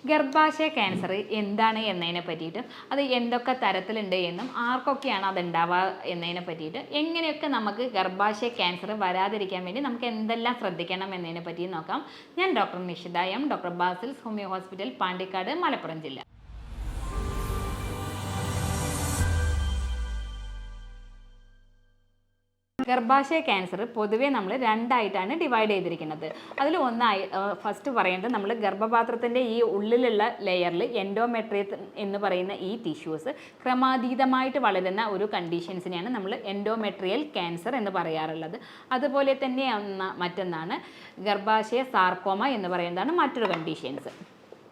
ഗർഭാശയ ക്യാൻസർ എന്താണ് എന്നതിനെ പറ്റിയിട്ട് അത് എന്തൊക്കെ തരത്തിലുണ്ട് എന്നും ആർക്കൊക്കെയാണ് അത് ഉണ്ടാവുക എന്നതിനെ പറ്റിയിട്ട് എങ്ങനെയൊക്കെ നമുക്ക് ഗർഭാശയ ക്യാൻസർ വരാതിരിക്കാൻ വേണ്ടി നമുക്ക് എന്തെല്ലാം ശ്രദ്ധിക്കണം എന്നതിനെ പറ്റി നോക്കാം. ഞാൻ doctor Nishitha M, doctor Basil's homeo hospital, Pandikkad, Malappuram ജില്ല. ഗർഭാശയ ക്യാൻസർ പൊതുവേ നമ്മൾ രണ്ടായിട്ടാണ് ഡിവൈഡ് ചെയ്തിരിക്കുന്നത്. അതിൽ ഒന്നായി ഫസ്റ്റ് പറയേണ്ടത് നമ്മൾ ഗർഭപാത്രത്തിൻ്റെ ഈ ഉള്ളിലുള്ള ലെയറിൽ എൻഡോമെട്രിയം എന്ന് പറയുന്ന ഈ ടിഷ്യൂസ് ക്രമാതീതമായിട്ട് വളരുന്ന ഒരു കണ്ടീഷൻസിനെയാണ് നമ്മൾ എൻഡോമെട്രിയൽ ക്യാൻസർ എന്ന് പറയാറുള്ളത്. അതുപോലെ തന്നെ മറ്റൊന്നാണ് ഗർഭാശയ സാർക്കോമ എന്ന് പറയുന്നതാണ് മറ്റൊരു കണ്ടീഷൻസ്.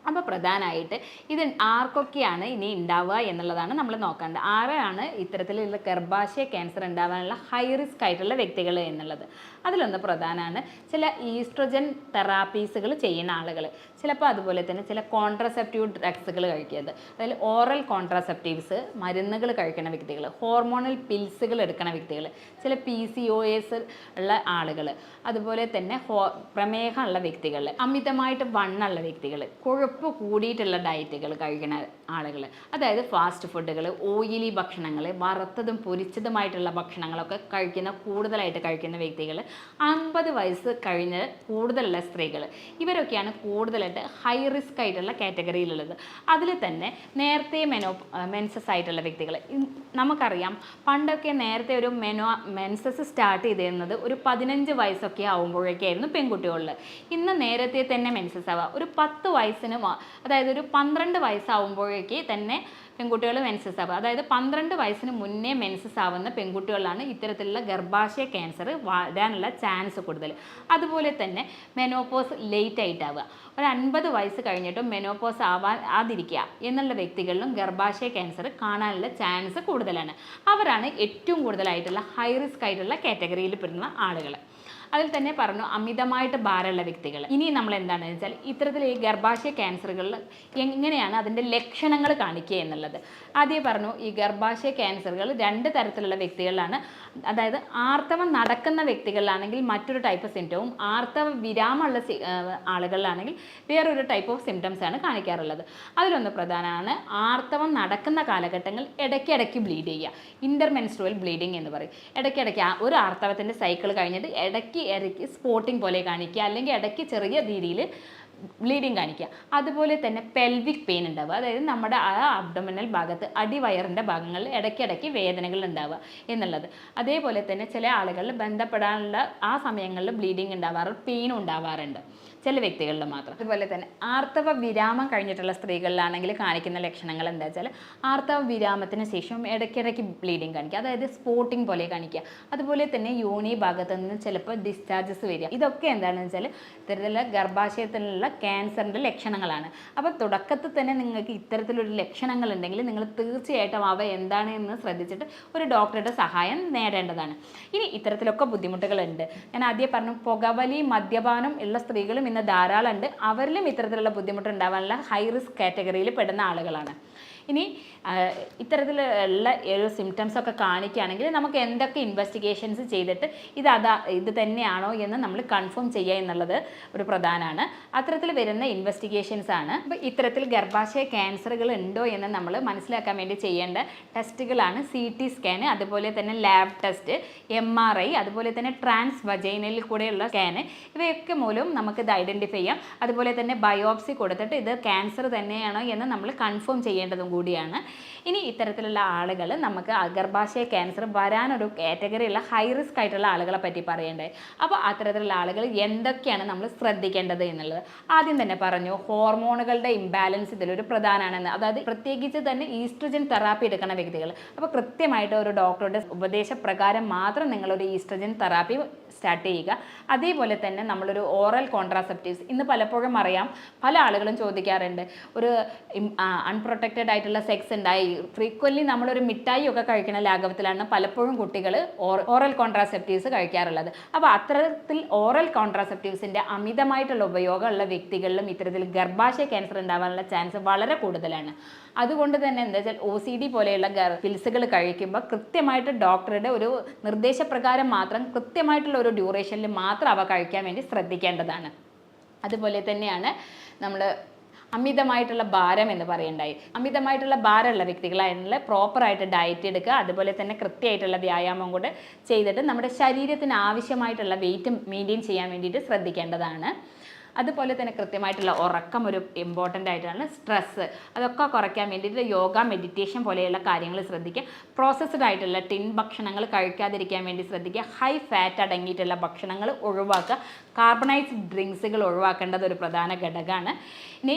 അപ്പോൾ പ്രധാനമായിട്ട് ഇത് ആർക്കൊക്കെയാണ് ഇനി ഉണ്ടാവുക എന്നുള്ളതാണ് നമ്മൾ നോക്കേണ്ടത്. ആരാണ് ഇത്തരത്തിലുള്ള ഗർഭാശയ ക്യാൻസർ ഉണ്ടാകാനുള്ള ഹൈ റിസ്ക് ആയിട്ടുള്ള വ്യക്തികൾ എന്നുള്ളത്. അതിലൊന്ന് പ്രധാനമാണ് ചില ഈസ്ട്രജൻ തെറാപ്പീസുകൾ ചെയ്യുന്ന ആളുകൾ, ചിലപ്പോൾ അതുപോലെ തന്നെ ചില കോൺട്രസെപ്റ്റീവ് ഡ്രഗ്സുകൾ കഴിക്കുന്നത്, അതായത് ഓറൽ കോൺട്രാസെപ്റ്റീവ്സ് മരുന്നുകൾ കഴിക്കുന്ന വ്യക്തികൾ, ഹോർമോണൽ പിൽസുകൾ എടുക്കുന്ന വ്യക്തികൾ, ചില PCOS ഉള്ള ആളുകൾ, അതുപോലെ തന്നെ പ്രമേഹമുള്ള വ്യക്തികൾ, അമിതമായിട്ട് വണ്ണുള്ള വ്യക്തികൾ, കൊഴുപ്പ് കൂടിയിട്ടുള്ള ഡയറ്റുകൾ കഴിക്കുന്ന ആളുകൾ, അതായത് ഫാസ്റ്റ് ഫുഡുകൾ, ഓയിലി ഭക്ഷണങ്ങൾ, വറുത്തതും പൊരിച്ചതുമായിട്ടുള്ള ഭക്ഷണങ്ങളൊക്കെ കൂടുതലായിട്ട് കഴിക്കുന്ന വ്യക്തികൾ, 50 വയസ്സ് കഴിഞ്ഞ് കൂടുതലുള്ള സ്ത്രീകൾ, ഇവരൊക്കെയാണ് കൂടുതലായിട്ട് ഹൈ റിസ്ക് ആയിട്ടുള്ള കാറ്റഗറിയിലുള്ളത്. അതിൽ തന്നെ നേരത്തെ മെൻസസ് ആയിട്ടുള്ള വ്യക്തികൾ, നമുക്കറിയാം പണ്ടൊക്കെ നേരത്തെ ഒരു മെൻസസ് സ്റ്റാർട്ട് ചെയ്തിരുന്നത് ഒരു 15 വയസ്സൊക്കെ ആകുമ്പോഴേക്കായിരുന്നു പെൺകുട്ടികളിൽ. ഇന്ന് നേരത്തെ തന്നെ മെൻസസ് ആവുക ഒരു 10 വയസ്സിന്, അതായത് ഒരു 12 വയസ്സാവുമ്പോഴേക്ക് തന്നെ പെൺകുട്ടികൾ മെൻസസ് ആവുക. അതായത് 12 വയസ്സിന് മുന്നേ മെൻസസ് ആവുന്ന പെൺകുട്ടികളാണ് ഇത്തരത്തിലുള്ള ഗർഭാശയ ക്യാൻസർ വരാനുള്ള ചാൻസ് കൂടുതൽ. അതുപോലെ തന്നെ മെനോപോസ് ലേറ്റ് ആയിട്ടാവുക, ഒരു 50 വയസ്സ് കഴിഞ്ഞിട്ടും മെനോപോസ് ആവാതിരിക്കുക എന്നുള്ള വ്യക്തികളിലും ഗർഭാശയ ക്യാൻസർ കാണാനുള്ള ചാൻസ് കൂടുതലാണ്. അവരാണ് ഏറ്റവും കൂടുതലായിട്ടുള്ള ഹൈ റിസ്ക് ആയിട്ടുള്ള കാറ്റഗറിയിൽ പെടുന്ന ആളുകൾ. അതിൽ തന്നെ പറഞ്ഞു അമിതമായിട്ട് ഭാരമുള്ള വ്യക്തികൾ. ഇനി നമ്മൾ എന്താണെന്ന് വെച്ചാൽ ഇത്തരത്തിൽ ഈ ഗർഭാശയ ക്യാൻസറുകളിൽ എങ്ങനെയാണ് അതിൻ്റെ ലക്ഷണങ്ങൾ കാണിക്കുക എന്നുള്ളത്. ആദ്യം പറഞ്ഞു ഈ ഗർഭാശയ ക്യാൻസറുകൾ 2 തരത്തിലുള്ള വ്യക്തികളിലാണ്. അതായത് ആർത്തവം നടക്കുന്ന വ്യക്തികളിലാണെങ്കിൽ മറ്റൊരു ടൈപ്പ് ഓഫ് സിംറ്റവും, ആർത്തവ വിരാമമുള്ള ആളുകളിലാണെങ്കിൽ വേറൊരു ടൈപ്പ് ഓഫ് സിംറ്റംസാണ് കാണിക്കാറുള്ളത്. അതിലൊന്ന് പ്രധാനമാണ് ആർത്തവം നടക്കുന്ന കാലഘട്ടങ്ങൾ ഇടയ്ക്കിടയ്ക്ക് ബ്ലീഡ് ചെയ്യുക, ഇൻ്റർമെൻസ്ട്രുവൽ ബ്ലീഡിങ് എന്ന് പറയും. ഇടയ്ക്കിടയ്ക്ക് ഒരു ആർത്തവത്തിൻ്റെ സൈക്കിൾ കഴിഞ്ഞിട്ട് ഇടയ്ക്ക് സ്പോട്ടിങ് പോലെ കാണിക്കുക, അല്ലെങ്കിൽ ഇടയ്ക്ക് ചെറിയ രീതിയിൽ ബ്ലീഡിങ് കാണിക്കുക. അതുപോലെ തന്നെ പെൽവിക് പെയിൻ ഉണ്ടാവുക, അതായത് നമ്മുടെ അബ്ഡോമിനൽ ഭാഗത്ത് അടിവയറിൻ്റെ ഭാഗങ്ങളിൽ ഇടയ്ക്കിടയ്ക്ക് വേദനകൾ ഉണ്ടാവുക എന്നുള്ളത്. അതേപോലെ തന്നെ ചില ആളുകളിൽ ബന്ധപ്പെടാനുള്ള ആ സമയങ്ങളിൽ ബ്ലീഡിങ് ഉണ്ടാവാറുണ്ട്, പെയിനും ഉണ്ടാവാറുണ്ട് ചില വ്യക്തികളിൽ മാത്രം. അതുപോലെ തന്നെ ആർത്തവ വിരാമം കഴിഞ്ഞിട്ടുള്ള സ്ത്രീകളിലാണെങ്കിൽ കാണിക്കുന്ന ലക്ഷണങ്ങൾ എന്താ വെച്ചാൽ ആർത്തവ വിരാമത്തിന് ശേഷം ഇടയ്ക്കിടയ്ക്ക് ബ്ലീഡിങ് കാണിക്കുക, അതായത് സ്പോട്ടിങ് പോലെ കാണിക്കുക. അതുപോലെ തന്നെ യോനി ഭാഗത്ത് നിന്ന് ചിലപ്പോൾ ഡിസ്ചാർജസ് വരിക. ഇതൊക്കെ എന്താണെന്ന് വെച്ചാൽ ഇത്തരത്തിലുള്ള ഗർഭാശയത്തിലുള്ള ക്യാൻസറിൻ്റെ ലക്ഷണങ്ങളാണ്. അപ്പോൾ തുടക്കത്തിൽ തന്നെ നിങ്ങൾക്ക് ഇത്തരത്തിലൊരു ലക്ഷണങ്ങൾ ഉണ്ടെങ്കിൽ നിങ്ങൾ തീർച്ചയായിട്ടും അവ എന്താണ് എന്ന് ശ്രദ്ധിച്ചിട്ട് ഒരു ഡോക്ടറുടെ സഹായം നേടേണ്ടതാണ്. ഇനി ഇത്തരത്തിലൊക്കെ ബുദ്ധിമുട്ടുകളുണ്ട്. ഞാൻ ആദ്യം പറഞ്ഞു പുകവലി, മദ്യപാനം ഉള്ള സ്ത്രീകളും ഇന്ന് ധാരാളം ഉണ്ട്. അവരിലും ഇത്തരത്തിലുള്ള ബുദ്ധിമുട്ട് ഉണ്ടാവാനുള്ള ഹൈ റിസ്ക് കാറ്റഗറിയിൽ പെടുന്ന ആളുകളാണ്. ഇനി ഇത്തരത്തിലുള്ള ഒരു സിംറ്റംസ് ഒക്കെ കാണിക്കുകയാണെങ്കിൽ നമുക്ക് എന്തൊക്കെ ഇൻവെസ്റ്റിഗേഷൻസ് ചെയ്തിട്ട് ഇത് തന്നെയാണോ എന്ന് നമ്മൾ കൺഫേം ചെയ്യുക എന്നുള്ളത് ഒരു പ്രധാനമാണ്. അത്തരത്തിൽ വരുന്ന ഇൻവെസ്റ്റിഗേഷൻസ് ആണ്. അപ്പോൾ ഇത്തരത്തിൽ ഗർഭാശയ ക്യാൻസറുകൾ ഉണ്ടോ എന്ന് നമ്മൾ മനസ്സിലാക്കാൻ വേണ്ടി ചെയ്യേണ്ട ടെസ്റ്റുകളാണ് CT സ്കാൻ, അതുപോലെ തന്നെ ലാബ് ടെസ്റ്റ്, MRI, അതുപോലെ തന്നെ ട്രാൻസ് വജൈനയിൽ കൂടെയുള്ള സ്കാൻ. ഇവയൊക്കെ മൂലം നമുക്കിത് ഐഡൻറ്റിഫൈ ചെയ്യാം. അതുപോലെ തന്നെ ബയോപ്സി കൊടുത്തിട്ട് ഇത് ക്യാൻസർ തന്നെയാണോ എന്ന് നമ്മൾ കൺഫേം ചെയ്യേണ്ടതും കൂടിയാണ്. ഇനി ഇത്തരത്തിലുള്ള ആളുകൾ നമുക്ക് ഗർഭാശയ ക്യാൻസർ വരാനൊരു കാറ്റഗറിയുള്ള ഹൈ റിസ്ക് ആയിട്ടുള്ള ആളുകളെ പറ്റി പറയേണ്ടത്. അപ്പോൾ അത്തരത്തിലുള്ള ആളുകൾ എന്തൊക്കെയാണ് നമ്മൾ ശ്രദ്ധിക്കേണ്ടത് എന്നുള്ളത് ആദ്യം തന്നെ പറഞ്ഞു. ഹോർമോണുകളുടെ ഇംബാലൻസ് ഇതിലൊരു പ്രധാനമാണെന്ന്, അതായത് പ്രത്യേകിച്ച് തന്നെ ഈസ്ട്രജൻ തെറാപ്പി എടുക്കുന്ന വ്യക്തികൾ. അപ്പോൾ കൃത്യമായിട്ട് ഒരു ഡോക്ടറുടെ ഉപദേശപ്രകാരം മാത്രം നിങ്ങളൊരു ഈസ്ട്രജൻ തെറാപ്പി സ്റ്റാർട്ട് ചെയ്യുക. അതേപോലെ തന്നെ നമ്മളൊരു ഓറൽ കോൺട്രാസെപ്റ്റീവ്സ് ഇന്ന് പലപ്പോഴും അറിയാം, പല ആളുകളും ചോദിക്കാറുണ്ട് ഒരു അൺപ്രൊട്ടക്റ്റഡ് ആയിട്ടുള്ള സെക്സ് ഉണ്ടായി. ഫ്രീക്വൻലി നമ്മളൊരു മിഠായി ഒക്കെ കഴിക്കുന്ന ലാഘവത്തിലാണ് പലപ്പോഴും കുട്ടികൾ ഓറൽ കോൺട്രാസെപ്റ്റീവ്സ് കഴിക്കാറുള്ളത്. അപ്പോൾ അത്തരത്തിൽ ഓറൽ കോൺട്രാസെപ്റ്റീവ്സിൻ്റെ അമിതമായിട്ടുള്ള ഉപയോഗമുള്ള വ്യക്തികളിലും ഇത്തരത്തിൽ ഗർഭാശയ ക്യാൻസർ ഉണ്ടാവാനുള്ള ചാൻസ് വളരെ കൂടുതലാണ്. അതുകൊണ്ട് തന്നെ എന്താ വെച്ചാൽ OCD പോലെയുള്ള പിൽസുകൾ കഴിക്കുമ്പോൾ കൃത്യമായിട്ട് ഡോക്ടറുടെ ഒരു നിർദ്ദേശപ്രകാരം മാത്രം കൃത്യമായിട്ടുള്ള ഒരു ഡ്യൂറേഷനിൽ മാത്രം അവ കഴിക്കാൻ വേണ്ടി ശ്രദ്ധിക്കേണ്ടതാണ്. അതുപോലെ തന്നെയാണ് നമ്മൾ അമിതമായിട്ടുള്ള ഭാരം എന്ന് പറയുണ്ടായി. അമിതമായിട്ടുള്ള ഭാരമുള്ള വ്യക്തികളായിട്ടുള്ള പ്രോപ്പറായിട്ട് ഡയറ്റ് എടുക്കുക, അതുപോലെ തന്നെ കൃത്യമായിട്ടുള്ള വ്യായാമം കൂടെ ചെയ്തിട്ട് നമ്മുടെ ശരീരത്തിന് ആവശ്യമായിട്ടുള്ള വെയിറ്റ് മെയിൻറ്റെയിൻ ചെയ്യാൻ വേണ്ടിയിട്ട് ശ്രദ്ധിക്കേണ്ടതാണ്. അതുപോലെ തന്നെ കൃത്യമായിട്ടുള്ള ഉറക്കം ഒരു ഇമ്പോർട്ടൻ്റ് ആയിട്ടാണ്. സ്ട്രെസ്സ് അതൊക്കെ കുറയ്ക്കാൻ വേണ്ടിയിട്ട് യോഗ, മെഡിറ്റേഷൻ പോലെയുള്ള കാര്യങ്ങൾ ശ്രദ്ധിക്കുക. പ്രോസസ്ഡ് ആയിട്ടുള്ള ടിൻ ഭക്ഷണങ്ങൾ കഴിക്കാതിരിക്കാൻ വേണ്ടി ശ്രദ്ധിക്കുക. ഹൈ ഫാറ്റ് അടങ്ങിയിട്ടുള്ള ഭക്ഷണങ്ങൾ ഒഴിവാക്കുക. കാർബണൈസ്ഡ് ഡ്രിങ്ക്സുകൾ ഒഴിവാക്കേണ്ടത് ഒരു പ്രധാന ഘടകമാണ്. ഇനി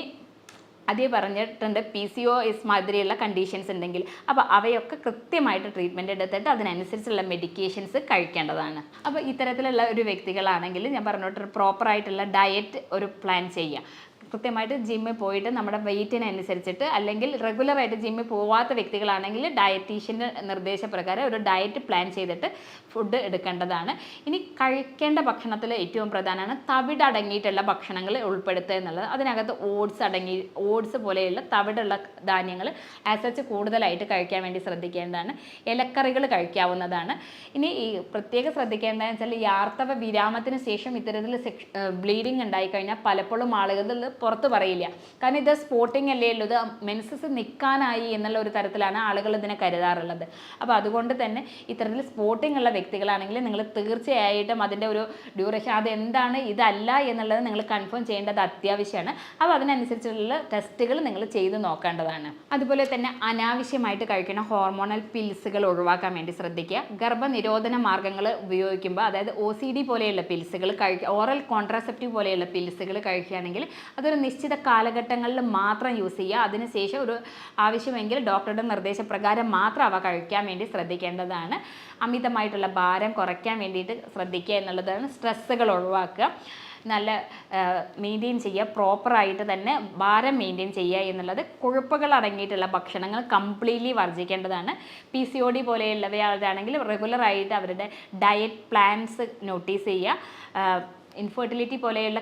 അതേ പറഞ്ഞിട്ടുണ്ട് PCOS മാതിരിയുള്ള കണ്ടീഷൻസ് ഉണ്ടെങ്കിൽ അപ്പോൾ അവയൊക്കെ കൃത്യമായിട്ട് ട്രീറ്റ്മെൻറ്റ് എടുത്തിട്ട് അതിനനുസരിച്ചുള്ള മെഡിക്കേഷൻസ് കഴിക്കേണ്ടതാണ്. അപ്പോൾ ഇത്തരത്തിലുള്ള ഒരു വ്യക്തികളാണെങ്കിൽ ഞാൻ പറഞ്ഞിട്ട് പ്രോപ്പറായിട്ടുള്ള ഡയറ്റ് ഒരു പ്ലാൻ ചെയ്യുക. കൃത്യമായിട്ട് ജിമ്മിൽ പോയിട്ട് നമ്മുടെ വെയിറ്റിനനുസരിച്ചിട്ട്, അല്ലെങ്കിൽ റെഗുലറായിട്ട് ജിമ്മിൽ പോവാത്ത വ്യക്തികളാണെങ്കിൽ ഡയറ്റീഷ്യൻ്റെ നിർദ്ദേശപ്രകാരം ഒരു ഡയറ്റ് പ്ലാൻ ചെയ്തിട്ട് ഫുഡ് എടുക്കേണ്ടതാണ്. ഇനി കഴിക്കേണ്ട ഭക്ഷണത്തിൽ ഏറ്റവും പ്രധാനമാണ് തവിട് അടങ്ങിയിട്ടുള്ള ഭക്ഷണങ്ങൾ ഉൾപ്പെടുത്തുക എന്നുള്ളത്. അതിനകത്ത് ഓട്സ് പോലെയുള്ള തവിടുള്ള ധാന്യങ്ങൾ ആസച്ച് കൂടുതലായിട്ട് കഴിക്കാൻ വേണ്ടി ശ്രദ്ധിക്കേണ്ടതാണ്. ഇലക്കറികൾ കഴിക്കാവുന്നതാണ്. ഇനി ഈ പ്രത്യേകം ശ്രദ്ധിക്കേണ്ടതെന്ന് വെച്ചാൽ ഈ ആർത്തവ വിരാമത്തിന് ശേഷം ഇത്തരത്തിൽ ബ്ലീഡിങ് ഉണ്ടായിക്കഴിഞ്ഞാൽ പലപ്പോഴും ആളുകൾ പുറത്ത് പറയില്ല. കാരണം ഇത് സ്പോട്ടിങ് അല്ലേ ഉള്ളൂ, ഇത് മെൻസസ് നിൽക്കാനായി എന്നുള്ള ഒരു തരത്തിലാണ് ആളുകൾ ഇതിനെ കരുതാറുള്ളത്. അപ്പോൾ അതുകൊണ്ട് തന്നെ ഇത്തരത്തിൽ സ്പോട്ടിങ് ഉള്ള വ്യക്തികളാണെങ്കിൽ നിങ്ങൾ തീർച്ചയായിട്ടും അതിൻ്റെ ഒരു ഡ്യൂറേഷൻ അതെന്താണ് ഇതല്ല എന്നുള്ളത് നിങ്ങൾ കൺഫേം ചെയ്യേണ്ടത് അത്യാവശ്യമാണ്. അപ്പോൾ അതിനനുസരിച്ചുള്ള ടെസ്റ്റുകൾ നിങ്ങൾ ചെയ്ത് നോക്കേണ്ടതാണ്. അതുപോലെ തന്നെ അനാവശ്യമായിട്ട് കഴിക്കുന്ന ഹോർമോണൽ പിൽസുകൾ ഒഴിവാക്കാൻ വേണ്ടി ശ്രദ്ധിക്കുക. ഗർഭനിരോധന മാർഗ്ഗങ്ങൾ ഉപയോഗിക്കുമ്പോൾ, അതായത് OCD പോലെയുള്ള പിൽസുകൾ കഴിക്കുക, ഓറൽ കോൺട്രാസെപ്റ്റീവ് പോലെയുള്ള പിൽസുകൾ കഴിക്കുകയാണെങ്കിൽ അതൊരു നിശ്ചിത കാലഘട്ടങ്ങളിൽ മാത്രം യൂസ് ചെയ്യുക. അതിനുശേഷം ഒരു ആവശ്യമെങ്കിൽ ഡോക്ടറുടെ നിർദ്ദേശപ്രകാരം മാത്രം അവ കഴിക്കാൻ വേണ്ടി ശ്രദ്ധിക്കേണ്ടതാണ്. അമിതമായിട്ടുള്ള ഭാരം കുറയ്ക്കാൻ വേണ്ടിയിട്ട് ശ്രദ്ധിക്കുക എന്നുള്ളതാണ്. സ്ട്രെസ്സുകൾ ഒഴിവാക്കുക, നല്ല മെയിൻറ്റെയിൻ ചെയ്യുക, പ്രോപ്പറായിട്ട് തന്നെ ഭാരം മെയിൻറ്റെയിൻ ചെയ്യുക എന്നുള്ളത്. കൊഴുപ്പുകൾ അടങ്ങിയിട്ടുള്ള ഭക്ഷണങ്ങൾ കംപ്ലീറ്റ്ലി വർജിക്കേണ്ടതാണ്. PCOD പോലെയുള്ളവയാണെങ്കിൽ റെഗുലറായിട്ട് അവരുടെ ഡയറ്റ് പ്ലാൻസ് നോട്ടീസ് ചെയ്യുക. ഇൻഫെർട്ടിലിറ്റി പോലെയുള്ള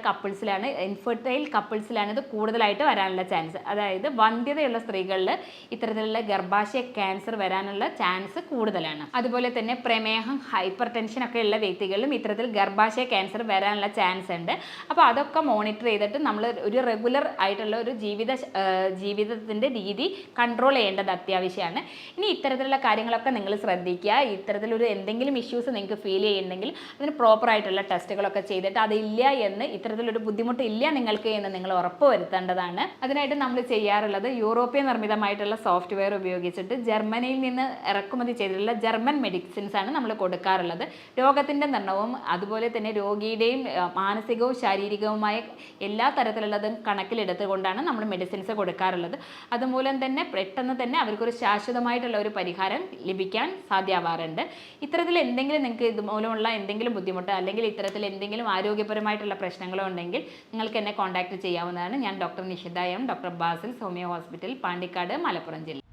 ഇൻഫെർട്ടൈൽ കപ്പിൾസിലാണ് ഇത് കൂടുതലായിട്ട് വരാനുള്ള ചാൻസ്. അതായത് വന്ധ്യതയുള്ള സ്ത്രീകളിൽ ഇത്തരത്തിലുള്ള ഗർഭാശയ ക്യാൻസർ വരാനുള്ള ചാൻസ് കൂടുതലാണ്. അതുപോലെ തന്നെ പ്രമേഹം, ഹൈപ്പർ ടെൻഷൻ ഒക്കെ ഉള്ള വ്യക്തികളിലും ഇത്തരത്തിൽ ഗർഭാശയ ക്യാൻസർ വരാനുള്ള ചാൻസ് ഉണ്ട്. അപ്പോൾ അതൊക്കെ മോണിറ്റർ ചെയ്തിട്ട് നമ്മൾ ഒരു റെഗുലർ ആയിട്ടുള്ള ഒരു ജീവിതത്തിൻ്റെ രീതി കൺട്രോൾ ചെയ്യേണ്ടത് അത്യാവശ്യമാണ്. ഇനി ഇത്തരത്തിലുള്ള കാര്യങ്ങളൊക്കെ നിങ്ങൾ ശ്രദ്ധിക്കുക. ഇത്തരത്തിലൊരു എന്തെങ്കിലും ഇഷ്യൂസ് നിങ്ങൾക്ക് ഫീൽ ചെയ്യുന്നുണ്ടെങ്കിൽ അതിന് പ്രോപ്പറായിട്ടുള്ള ടെസ്റ്റുകളൊക്കെ ചെയ്തിട്ട് അതില്ല എന്ന്, ഇത്തരത്തിലൊരു ബുദ്ധിമുട്ട് ഇല്ല നിങ്ങൾക്ക് എന്ന് നിങ്ങൾ ഉറപ്പ് വരുത്തേണ്ടതാണ്. അതിനായിട്ട് നമ്മൾ ചെയ്യാറുള്ളത് യൂറോപ്യൻ നിർമ്മിതമായിട്ടുള്ള സോഫ്റ്റ്വെയർ ഉപയോഗിച്ചിട്ട് ജർമ്മനിയിൽ നിന്ന് ഇറക്കുമതി ചെയ്തിട്ടുള്ള ജർമ്മൻ മെഡിസിൻസ് ആണ് നമ്മൾ കൊടുക്കാറുള്ളത്. രോഗത്തിൻ്റെ നിർണ്ണയവും അതുപോലെ തന്നെ രോഗിയുടെയും മാനസികവും ശാരീരികവുമായ എല്ലാ തരത്തിലുള്ളതും കണക്കിലെടുത്തുകൊണ്ടാണ് നമ്മൾ മെഡിസിൻസ് കൊടുക്കാറുള്ളത്. അതുമൂലം തന്നെ പെട്ടെന്ന് തന്നെ അവർക്കൊരു ശാശ്വതമായിട്ടുള്ള ഒരു പരിഹാരം ലഭിക്കാൻ സാധ്യമാവാറുണ്ട്. ഇത്തരത്തിൽ എന്തെങ്കിലും നിങ്ങൾക്ക് ഇതുമൂലമുള്ള എന്തെങ്കിലും ബുദ്ധിമുട്ട് അല്ലെങ്കിൽ ഇത്തരത്തിൽ എന്തെങ്കിലും ആരോഗ്യപരമായിട്ടുള്ള പ്രശ്നങ്ങളോ ഉണ്ടെങ്കിൽ നിങ്ങൾക്ക് എന്നെ കോൺടാക്ട് ചെയ്യാവുന്നതാണ്. ഞാൻ doctor Nishitha M, doctor Basil homeo hospital, Pandikkad, Malappuram ജില്ല.